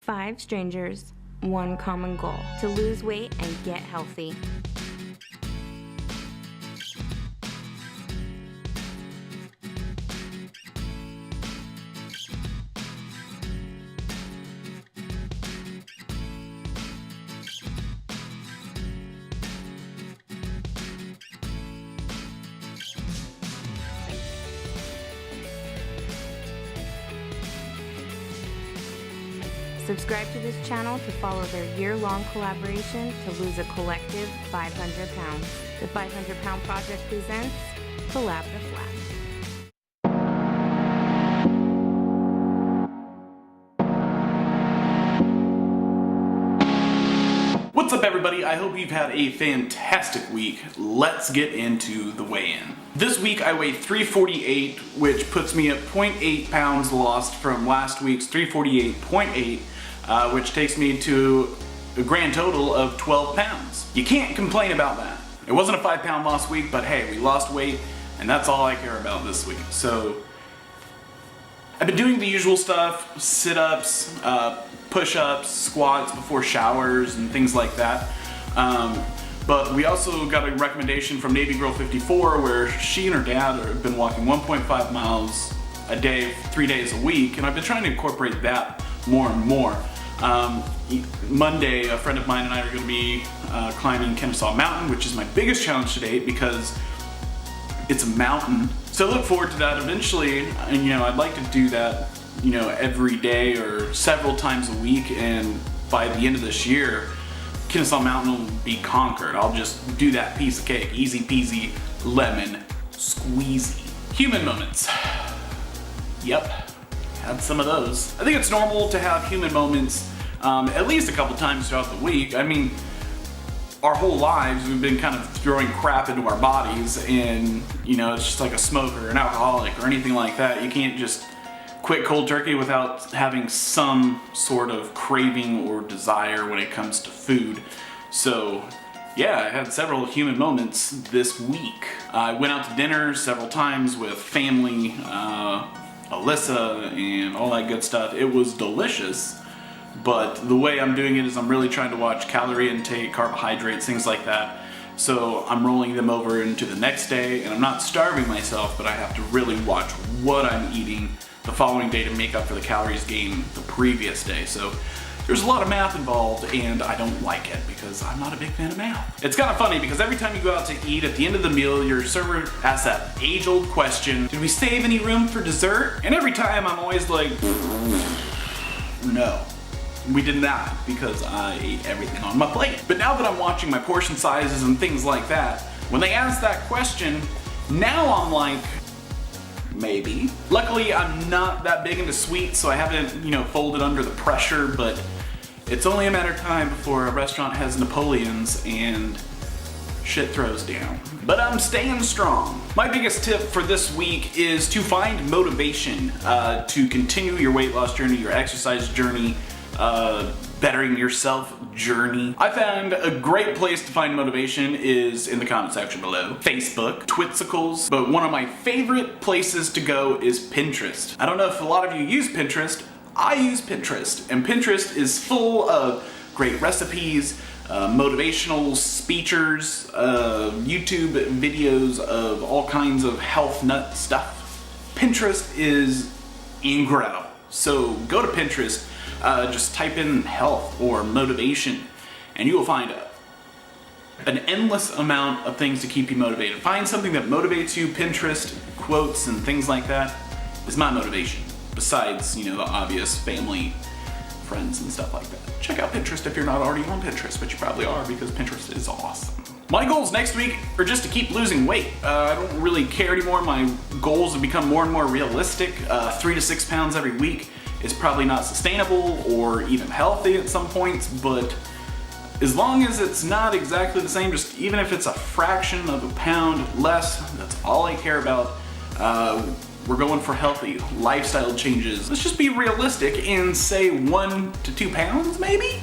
5 strangers, 1 common goal: to lose weight and get healthy. Subscribe to this channel to follow their year-long collaboration to lose a collective 500 pounds. The 500 Pound Project presents Collab the Flab. What's up, everybody? I hope you've had a fantastic week. Let's get into the weigh-in. This week I weighed 348, which puts me at 0.8 pounds lost from last week's 348.8, which takes me to a grand total of 12 pounds. You can't complain about that. It wasn't a 5-pound loss week, but hey, we lost weight, and that's all I care about this week. So I've been doing the usual stuff: sit-ups, push-ups, squats before showers, and things like that. But we also got a recommendation from Navy Girl 54 where she and her dad have been walking 1.5 miles a day, 3 days a week, and I've been trying to incorporate that more and more. Monday, a friend of mine and I are going to be climbing Kennesaw Mountain, which is my biggest challenge to date because it's a mountain. So I look forward to that eventually, and I'd like to do that, every day or several times a week, and by the end of this year, Kennesaw Mountain will be conquered. I'll just do that piece of cake. Easy peasy, lemon squeezy. Human moments. Yep, had some of those. I think it's normal to have human moments at least a couple times throughout the week. I mean, our whole lives we've been kind of throwing crap into our bodies, and it's just like a smoker, an alcoholic, or anything like that. You can't just quit cold turkey without having some sort of craving or desire when it comes to food. So yeah, I had several human moments this week. I went out to dinner several times with family, Alyssa, and all that good stuff. It was delicious. But the way I'm doing it is I'm really trying to watch calorie intake, carbohydrates, things like that. So I'm rolling them over into the next day, and I'm not starving myself, but I have to really watch what I'm eating the following day to make up for the calories gained the previous day. So there's a lot of math involved, and I don't like it because I'm not a big fan of math. It's kind of funny because every time you go out to eat, at the end of the meal, your server asks that age-old question: did we save any room for dessert? And every time I'm always like, no. We did not, because I ate everything on my plate. But now that I'm watching my portion sizes and things like that, when they ask that question, now I'm like, maybe. Luckily, I'm not that big into sweets, so I haven't, folded under the pressure, but it's only a matter of time before a restaurant has Napoleons and shit throws down. But I'm staying strong. My biggest tip for this week is to find motivation to continue your weight loss journey, your exercise journey, bettering yourself journey. I found a great place to find motivation is in the comment section below. Facebook, Twitsicles, but one of my favorite places to go is Pinterest. I don't know if a lot of you use Pinterest. I use Pinterest, and Pinterest is full of great recipes, motivational speechers, YouTube videos of all kinds of health nut stuff. Pinterest is incredible. So go to Pinterest. Just type in health or motivation, and you will find an endless amount of things to keep you motivated. Find something that motivates you. Pinterest, quotes, and things like that is my motivation. Besides, the obvious family, friends, and stuff like that. Check out Pinterest if you're not already on Pinterest, but you probably are because Pinterest is awesome. My goals next week are just to keep losing weight. I don't really care anymore. My goals have become more and more realistic. 3 to 6 pounds every week is probably not sustainable or even healthy at some points, but as long as it's not exactly the same, just even if it's a fraction of a pound less, that's all I care about. We're going for healthy lifestyle changes. Let's just be realistic and say 1 to 2 pounds, maybe?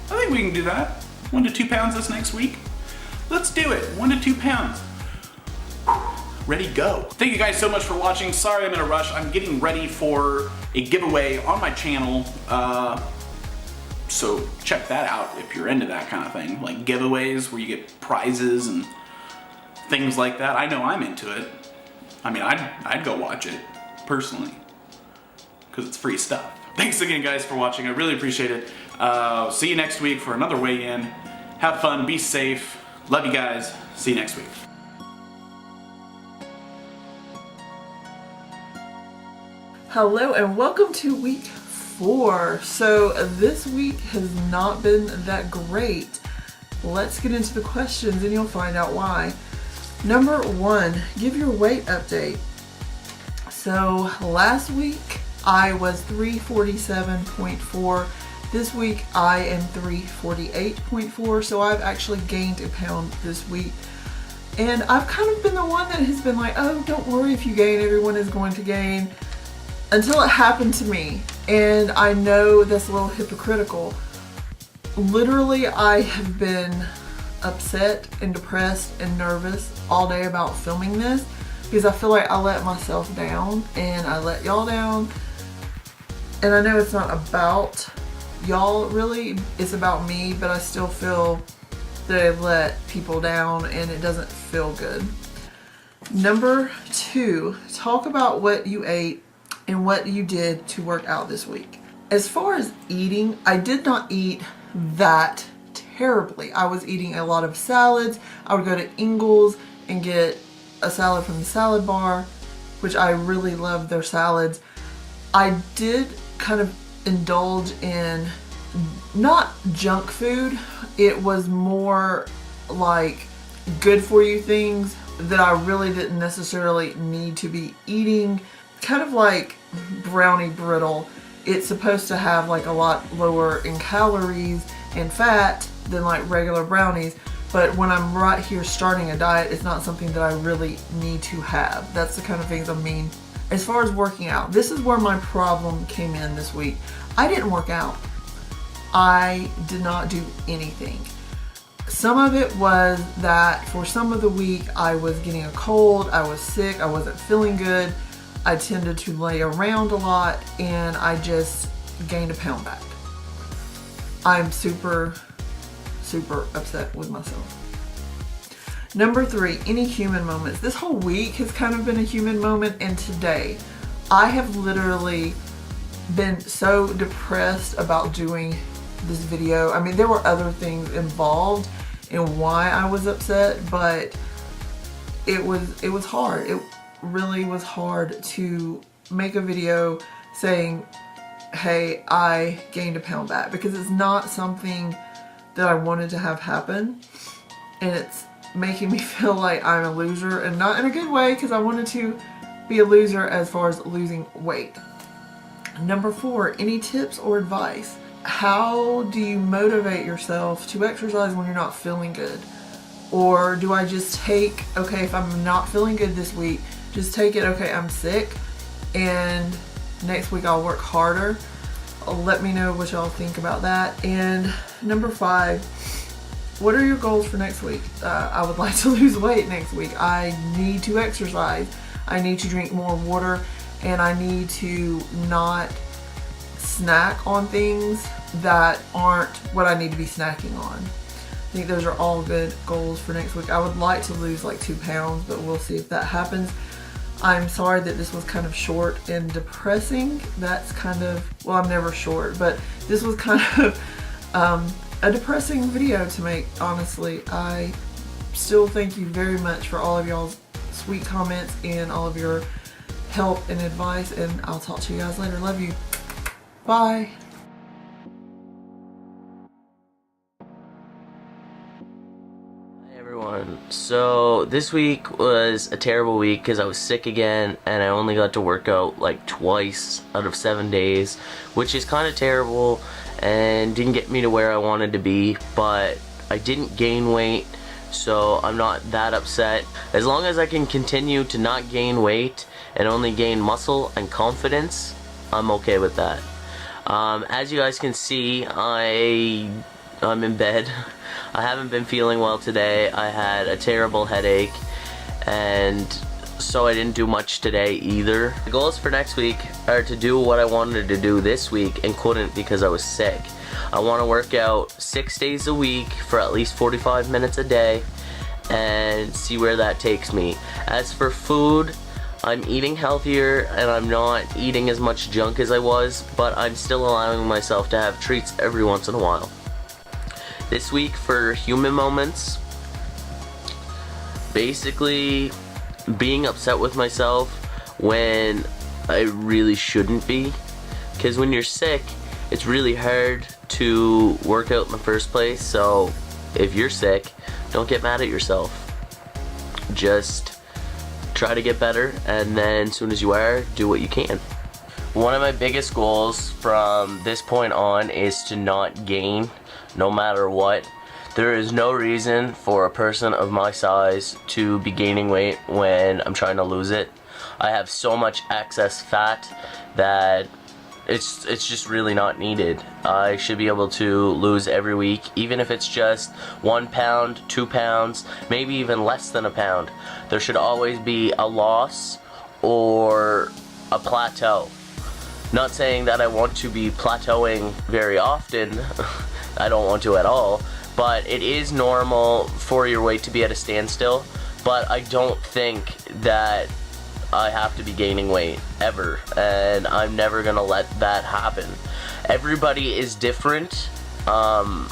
I think we can do that. 1 to 2 pounds this next week. Let's do it, 1 to 2 pounds. Ready, go. Thank you guys so much for watching. Sorry I'm in a rush. I'm getting ready for a giveaway on my channel. So check that out if you're into that kind of thing, like giveaways where you get prizes and things like that. I know I'm into it. I mean, I'd go watch it personally because it's free stuff. Thanks again, guys, for watching. I really appreciate it. See you next week for another weigh-in. Have fun, be safe. Love you guys. See you next week. Hello and welcome to week 4. So this week has not been that great. Let's get into the questions and you'll find out why. Number 1, give your weight update. So last week I was 347.4. This week I am 348.4. So I've actually gained a pound this week. And I've kind of been the one that has been like, oh, don't worry if you gain, everyone is going to gain. Until it happened to me, and I know that's a little hypocritical. Literally, I have been upset and depressed and nervous all day about filming this because I feel like I let myself down and I let y'all down. And I know it's not about y'all really, it's about me, but I still feel that I let people down and it doesn't feel good. Number 2, talk about what you ate and what you did to work out this week. As far as eating, I did not eat that terribly. I was eating a lot of salads. I would go to Ingles and get a salad from the salad bar, which I really love their salads. I did kind of indulge in not junk food. It was more like good for you things that I really didn't necessarily need to be eating. Kind of like brownie brittle. It's supposed to have like a lot lower in calories and fat than like regular brownies, but when I'm right here starting a diet, it's not something that I really need to have. That's the kind of things I mean. As far as working out, this is where my problem came in this week. I didn't work out. I did not do anything. Some of it was that for some of the week I was getting a cold, I was sick, I wasn't feeling good. I tended to lay around a lot and I just gained a pound back. I'm super upset with myself. Number 3, any human moments. This whole week has kind of been a human moment, and today I have literally been so depressed about doing this video. I mean, there were other things involved in why I was upset, but it was hard. It really was hard to make a video saying, hey, I gained a pound back, because it's not something that I wanted to have happen, and it's making me feel like I'm a loser, and not in a good way, because I wanted to be a loser as far as losing weight. Number 4, any tips or advice? How do you motivate yourself to exercise when you're not feeling good? Or do I just take, okay, if I'm not feeling good this week, just take it, okay, I'm sick, and next week I'll work harder? Let me know what y'all think about that. And number 5, what are your goals for next week? I would like to lose weight next week. I need to exercise. I need to drink more water, and I need to not snack on things that aren't what I need to be snacking on. I think those are all good goals for next week. I would like to lose like 2 pounds, but we'll see if that happens. I'm sorry that this was kind of short and depressing. That's kind of, well, I'm never short, but this was kind of a depressing video to make, honestly. I still thank you very much for all of y'all's sweet comments and all of your help and advice, and I'll talk to you guys later. Love you. Bye. So this week was a terrible week because I was sick again, and I only got to work out like twice out of 7 days, which is kind of terrible and didn't get me to where I wanted to be, but I didn't gain weight, so I'm not that upset. As long as I can continue to not gain weight and only gain muscle and confidence, I'm okay with that. As you guys can see, I'm in bed. I haven't been feeling well today. I had a terrible headache, and so I didn't do much today either. The goals for next week are to do what I wanted to do this week and couldn't because I was sick. I want to work out 6 days a week for at least 45 minutes a day and see where that takes me. As for food, I'm eating healthier and I'm not eating as much junk as I was, but I'm still allowing myself to have treats every once in a while. This week for human moments, basically being upset with myself when I really shouldn't be, because when you're sick it's really hard to work out in the first place. So if you're sick, don't get mad at yourself, just try to get better, and then as soon as you are, do what you can. One of my biggest goals from this point on is to not gain no matter what. There is no reason for a person of my size to be gaining weight when I'm trying to lose it. I have so much excess fat that it's just really not needed. I should be able to lose every week, even if it's just 1 pound, 2 pounds, maybe even less than a pound. There should always be a loss or a plateau. Not saying that I want to be plateauing very often. I don't want to at all, but it is normal for your weight to be at a standstill. But I don't think that I have to be gaining weight ever, and I'm never gonna let that happen. Everybody is different, and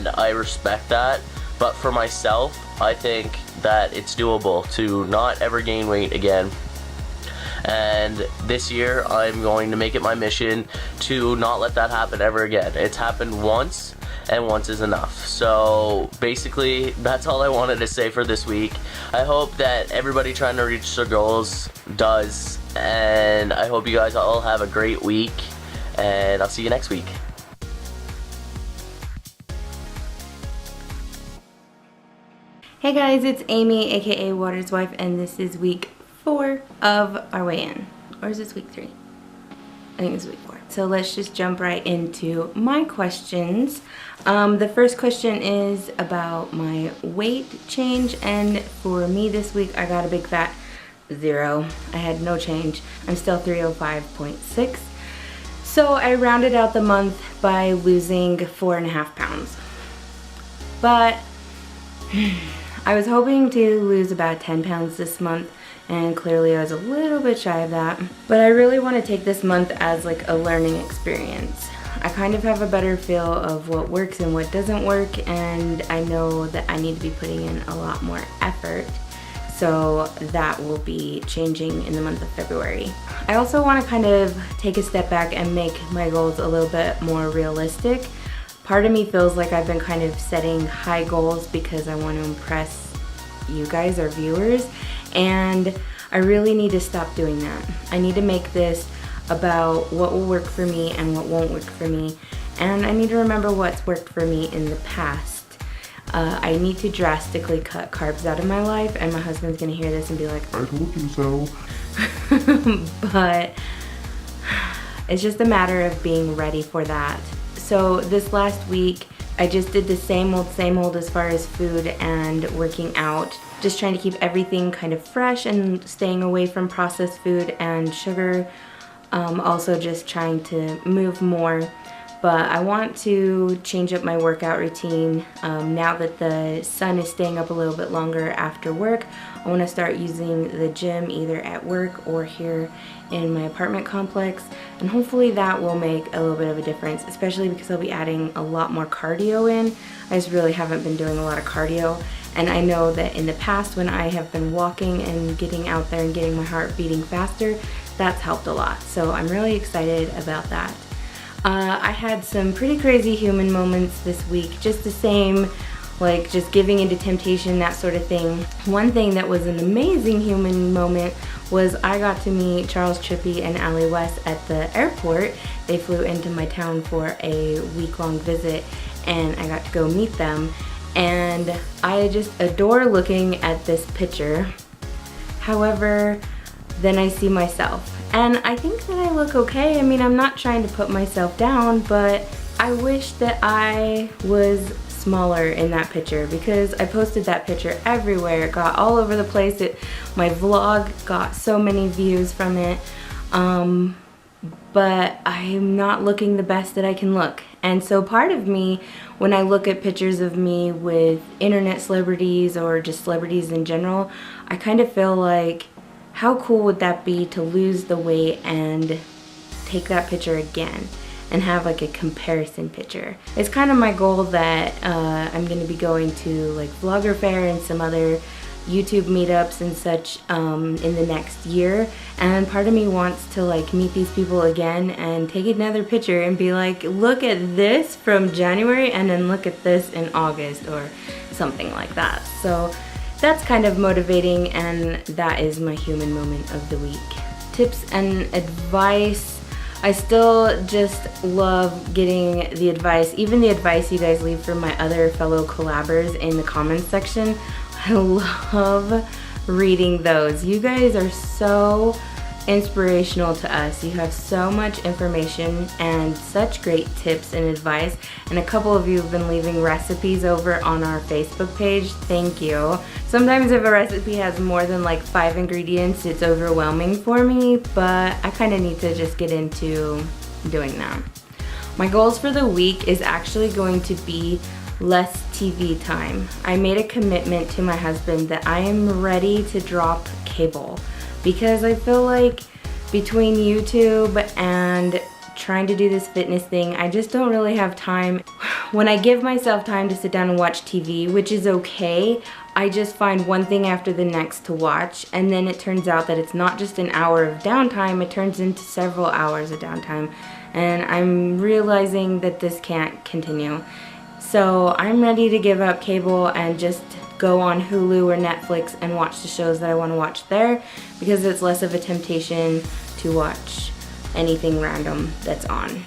I respect that, but for myself, I think that it's doable to not ever gain weight again. And this year I'm going to make it my mission to not let that happen ever again. It's happened once, and once is enough. So basically that's all I wanted to say for this week. I hope that everybody trying to reach their goals does, and I hope you guys all have a great week, and I'll see you next week. Hey guys, it's Amy, aka Water's Wife, and this is week 4 of our weigh-in. Or is this week 3? I think it's week 4. So let's just jump right into my questions. The first question is about my weight change, and for me this week I got a big fat 0. I had no change. I'm still 305.6. So I rounded out the month by losing 4.5 pounds. But I was hoping to lose about 10 pounds this month, and clearly I was a little bit shy of that. But I really want to take this month as like a learning experience. I kind of have a better feel of what works and what doesn't work, and I know that I need to be putting in a lot more effort. So that will be changing in the month of February. I also want to kind of take a step back and make my goals a little bit more realistic. Part of me feels like I've been kind of setting high goals because I want to impress you guys, our viewers, and I really need to stop doing that. I need to make this about what will work for me and what won't work for me, and I need to remember what's worked for me in the past. I need to drastically cut carbs out of my life, and my husband's gonna hear this and be like, I told you so. But it's just a matter of being ready for that. So this last week, I just did the same old as far as food and working out. Just trying to keep everything kind of fresh and staying away from processed food and sugar. Also just trying to move more. But I want to change up my workout routine. Now that the sun is staying up a little bit longer after work, I want to start using the gym either at work or here in my apartment complex, and hopefully that will make a little bit of a difference, especially because I'll be adding a lot more cardio in. I just really haven't been doing a lot of cardio, and I know that in the past when I have been walking and getting out there and getting my heart beating faster, that's helped a lot. So I'm really excited about that. I had some pretty crazy human moments this week, just the same, like just giving into temptation, that sort of thing. One thing that was an amazing human moment was I got to meet Charles Trippy and Allie West at the airport. They flew into my town for a week-long visit, and I got to go meet them. And I just adore looking at this picture. However, then I see myself. And I think that I look okay. I mean, I'm not trying to put myself down, but I wish that I was smaller in that picture, because I posted that picture everywhere. It got all over the place. My vlog got so many views from it. but I'm not looking the best that I can look. And so part of me, when I look at pictures of me with internet celebrities or just celebrities in general, I kind of feel like, how cool would that be to lose the weight and take that picture again and have like a comparison picture. It's kind of my goal that I'm going to be going to like Vlogger Fair and some other YouTube meetups and such in the next year, and part of me wants to like meet these people again and take another picture and be like, look at this from January and then look at this in August or something like that. So that's kind of motivating, and that is my human moment of the week. Tips and advice. I still just love getting the advice, even the advice you guys leave from my other fellow collabers in the comments section. I love reading those. You guys are so inspirational to us. You have so much information and such great tips and advice, and a couple of you have been leaving recipes over on our Facebook page. Thank you. Sometimes if a recipe has more than like 5 ingredients, it's overwhelming for me, but I kind of need to just get into doing that. My goals for the week is actually going to be less TV time. I made a commitment to my husband that I am ready to drop cable, because I feel like between YouTube and trying to do this fitness thing, I just don't really have time. When I give myself time to sit down and watch TV, which is okay, I just find one thing after the next to watch, and then it turns out that it's not just an hour of downtime, it turns into several hours of downtime, and I'm realizing that this can't continue. So I'm ready to give up cable and just go on Hulu or Netflix and watch the shows that I want to watch there, because it's less of a temptation to watch anything random that's on,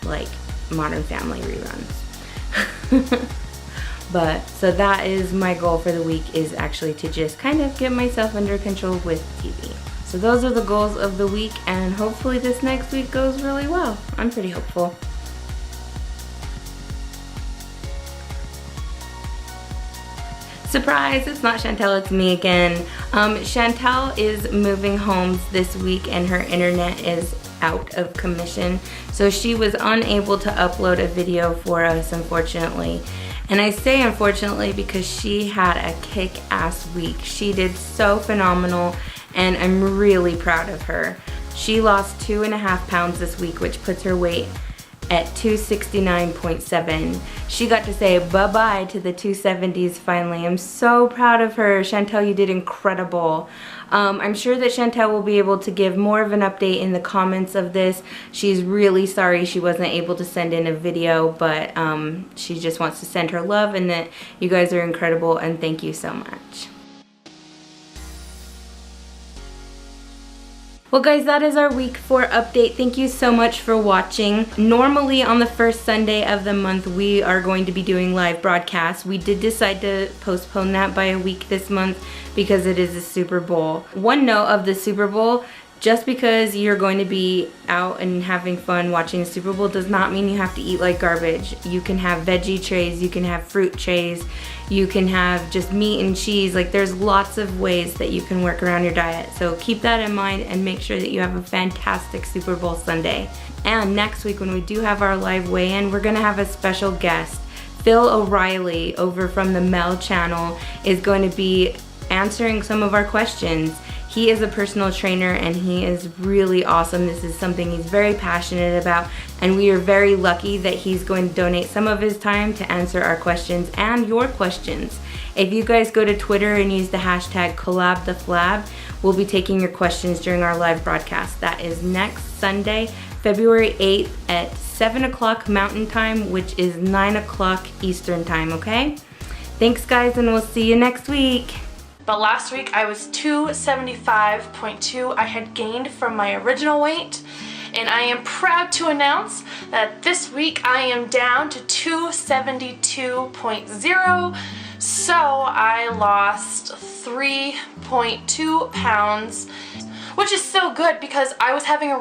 like Modern Family reruns. But so that is my goal for the week, is actually to just kind of get myself under control with TV. So those are the goals of the week, and hopefully this next week goes really well. I'm pretty hopeful. Surprise, it's not Chantel, it's me again. Chantel is moving homes this week and her internet is out of commission. So she was unable to upload a video for us, unfortunately. And I say unfortunately because she had a kick-ass week. She did so phenomenal, and I'm really proud of her. She lost 2.5 pounds this week, which puts her weight at 269.7. She got to say bye-bye to the 270s finally. I'm so proud of her. Chantel, you did incredible. I'm sure that Chantel will be able to give more of an update in the comments of this. She's really sorry she wasn't able to send in a video, but she just wants to send her love and that you guys are incredible, and thank you so much. Well guys, that is our week 4 update. Thank you so much for watching. Normally on the first Sunday of the month we are going to be doing live broadcasts. We did decide to postpone that by a week this month because it is the Super Bowl. One note of the Super Bowl, just because you're going to be out and having fun watching the Super Bowl does not mean you have to eat like garbage. You can have veggie trays, you can have fruit trays, you can have just meat and cheese. Like, there's lots of ways that you can work around your diet. So keep that in mind and make sure that you have a fantastic Super Bowl Sunday. And next week when we do have our live weigh-in, we're gonna have a special guest. Phil O'Reilly over from the Mel channel is going to be answering some of our questions. He is a personal trainer and he is really awesome. This is something he's very passionate about, and we are very lucky that he's going to donate some of his time to answer our questions and your questions. If you guys go to Twitter and use the hashtag #CollabTheFlab, we'll be taking your questions during our live broadcast. That is next Sunday, February 8th at 7 o'clock Mountain Time, which is 9 o'clock Eastern Time, okay? Thanks guys, and we'll see you next week. But last week I was 275.2. I had gained from my original weight, and I am proud to announce that this week I am down to 272.0. So I lost 3.2 pounds, which is so good because I was having a